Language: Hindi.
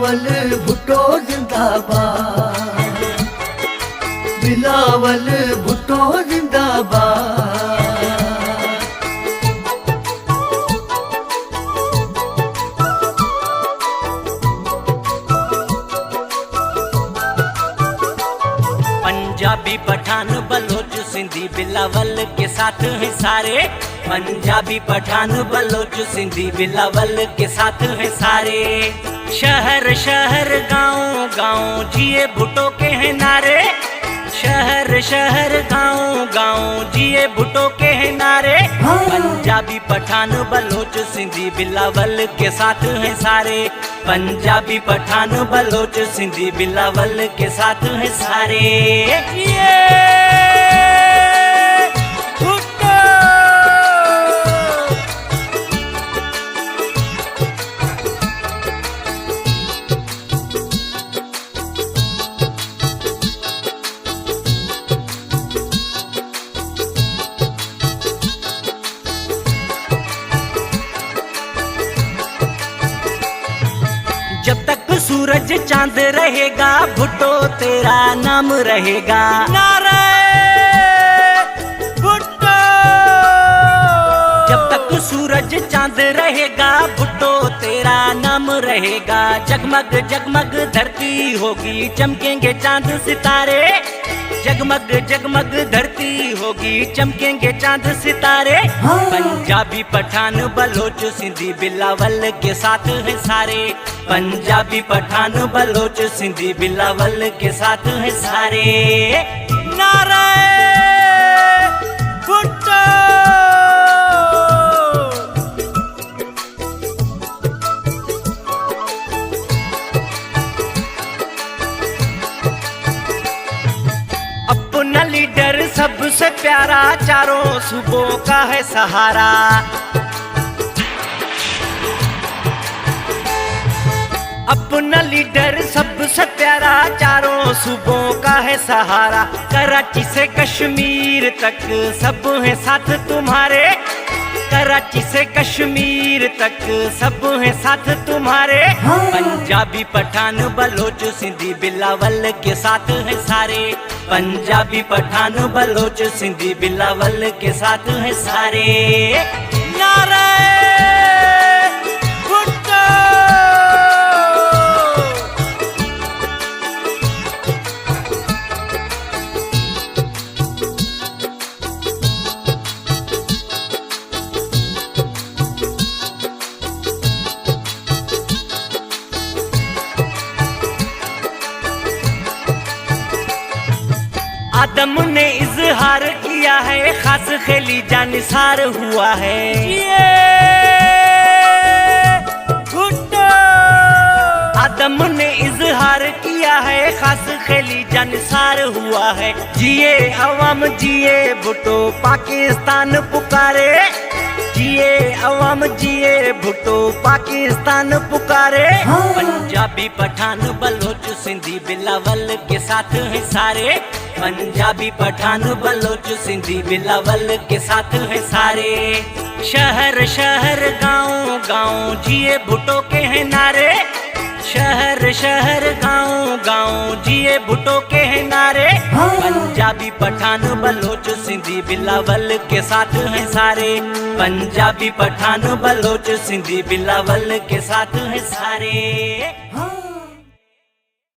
बिलावल भुट्टो जिंदाबाद, बिलावल भुट्टो जिंदाबाद। पंजाबी पठान बलोच सिंधी बिलावल के साथ हैं सारे। पंजाबी पठान बलोच सिंधी बिलावल के साथ हैं सारे। शहर शहर गांव गांव जिए भुट्टो के हैं नारे। शहर शहर गांव गांव जिए भुट्टो के हैं नारे। पंजाबी पठान बलोच सिंधी बिलावल के साथ हैं सारे। पंजाबी पठान बलोच सिंधी बिलावल के साथ हैं सारे। जब तक सूरज चांद रहेगा भुट्टो तेरा नाम रहेगा। नारे भुट्टो। जब तक सूरज चांद रहेगा भुट्टो तेरा नाम रहेगा। जगमग जगमग धरती होगी चमकेंगे चांद सितारे। जगमग जगमग धरती होगी चमकेंगे चांद सितारे। पंजाबी पठान बलोच सिंधी बिलावल के साथ हैं सारे। पंजाबी पठान बलोच सिंधी बिलावल के साथ हैं सारे। नारे भुट्टो। अपना लीडर सबसे प्यारा चारों सूबों का है सहारा। अपना लीडर सबसे प्यारा चारों सूबों का है सहारा। कराची से कश्मीर तक सब हैं साथ तुम्हारे। कराची से कश्मीर तक सब हैं साथ तुम्हारे। पंजाबी पठान बलोच सिंधी बिलावल के साथ हैं सारे। पंजाबी पठान बलोच सिंधी बिलावल के साथ हैं सारे। नारे भुट्टो। आदम ने इजहार किया है खास खेली जानिसार हुआ है। ये भुट्टो। आदम ने इजहार किया है खास खेली जानिसार हुआ है। जिए अवाम जिए भुट्टो पाकिस्तान पुकारे। जिए अवाम जिए भुट्टो पाकिस्तान पुकारे। पंजाबी पठान बलोच सिंधी बिलावल के साथ हैं सारे। पंजाबी पठान बलोच सिंधी बिलावल के साथ हैं सारे। शहर शहर गांव गांव जिए भुट्टो के हैं नारे। शहर शहर गांव गांव जिए भुट्टो के हैं नारे। पंजाबी पठान बलोच सिंधी बिलावल के साथ हैं सारे। पंजाबी पठान बलोच सिंधी बिलावल के साथ हैं सारे।